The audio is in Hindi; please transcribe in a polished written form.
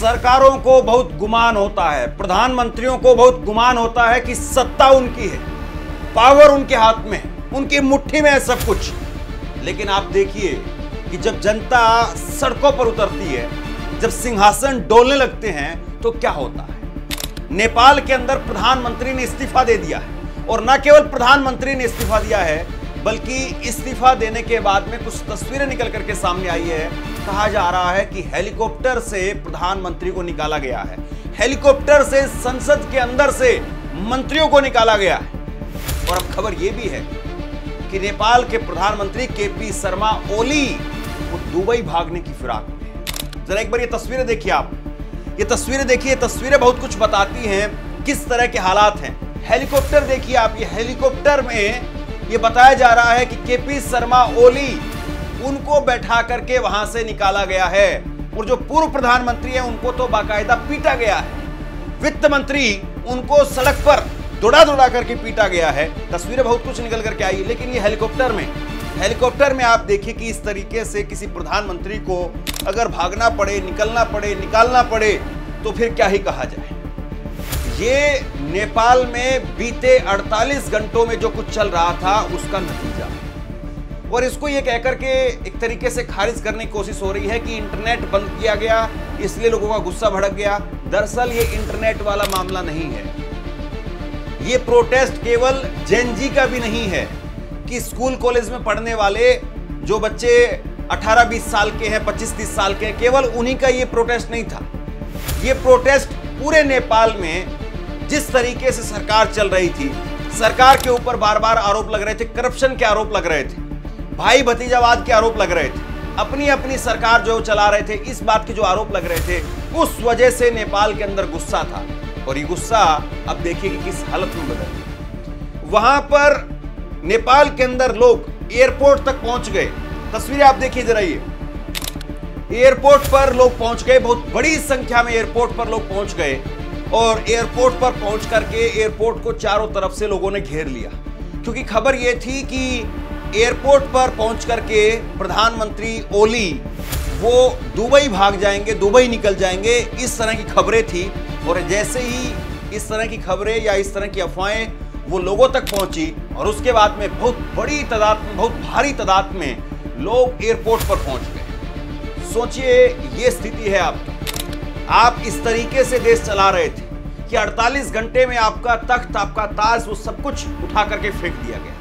सरकारों को बहुत गुमान होता है, प्रधानमंत्रियों को बहुत गुमान होता है कि सत्ता उनकी है, पावर उनके हाथ में है, उनकी मुट्ठी में है सब कुछ। लेकिन आप देखिए कि जब जनता सड़कों पर उतरती है, जब सिंहासन डोलने लगते हैं तो क्या होता है। नेपाल के अंदर प्रधानमंत्री ने इस्तीफा दे दिया है, और न केवल प्रधानमंत्री ने इस्तीफा दिया है बल्कि इस्तीफा देने के बाद में कुछ तस्वीरें निकल करके सामने आई है। कहा जा रहा है कि हेलीकॉप्टर से प्रधानमंत्री को निकाला गया है, हेलीकॉप्टर से संसद के अंदर से मंत्रियों को निकाला गया है। और अब खबर यह भी है कि नेपाल के प्रधानमंत्री केपी शर्मा ओली वो दुबई भागने की फिराक में है। जरा एक बार ये तस्वीरें देखिए आप, ये तस्वीरें देखिए, तस्वीरें बहुत कुछ बताती हैं किस तरह के हालात हैं। हेलीकॉप्टर देखिए आप, ये हेलीकॉप्टर में ये बताया जा रहा है कि केपी शर्मा ओली उनको बैठा करके वहां से निकाला गया है, और जो पूर्व प्रधानमंत्री है उनको तो बाकायदा पीटा गया है। वित्त मंत्री उनको सड़क पर दौड़ा करके पीटा गया है। तस्वीरें बहुत कुछ निकल करके आई, लेकिन ये हेलीकॉप्टर में आप देखिए कि इस तरीके से किसी प्रधानमंत्री को अगर भागना पड़े, निकलना पड़े, निकालना पड़े तो फिर क्या ही कहा जाए। ये नेपाल में बीते 48 घंटों में जो कुछ चल रहा था उसका नतीजा है। और इसको ये कहकर के एक तरीके से खारिज करने की कोशिश हो रही है कि इंटरनेट बंद किया गया इसलिए लोगों का गुस्सा भड़क गया। दरअसल ये इंटरनेट वाला मामला नहीं है, ये प्रोटेस्ट केवल जेन जी का भी नहीं है कि स्कूल कॉलेज में पढ़ने वाले जो बच्चे 18-20 साल के हैं, 25-30 साल के हैं, केवल उन्हीं का ये प्रोटेस्ट नहीं था। ये प्रोटेस्ट पूरे नेपाल में जिस तरीके से सरकार चल रही थी, सरकार के ऊपर बार बार आरोप लग रहे थे, करप्शन के आरोप लग रहे थे, भाई भतीजावाद के आरोप लग रहे थे, अपनी अपनी सरकार जो चला रहे थे, इस बात के जो आरोप लग रहे थे, उस वजह से नेपाल के अंदर गुस्सा था। और ये गुस्सा अब देखिए कि किस हालत में बदल गया। वहां पर नेपाल के अंदर लोग एयरपोर्ट तक पहुंच गए। तस्वीरें आप देखिए जरा, ये एयरपोर्ट पर लोग पहुंच गए, बहुत बड़ी संख्या में एयरपोर्ट पर लोग पहुंच गए, और एयरपोर्ट पर पहुंच करके एयरपोर्ट को चारों तरफ से लोगों ने घेर लिया, क्योंकि खबर यह थी कि एयरपोर्ट पर पहुंच करके प्रधानमंत्री ओली वो दुबई भाग जाएंगे, दुबई निकल जाएंगे, इस तरह की खबरें थी। और जैसे ही इस तरह की खबरें या इस तरह की अफवाहें वो लोगों तक पहुंची, और उसके बाद में बहुत बड़ी तादाद में, बहुत भारी तादाद में लोग एयरपोर्ट पर पहुंच गए। सोचिए ये स्थिति है आपकी, आप इस तरीके से देश चला रहे थे कि 48 घंटे में आपका तख्त, आपका ताज, वो सब कुछ उठा करके फेंक दिया गया।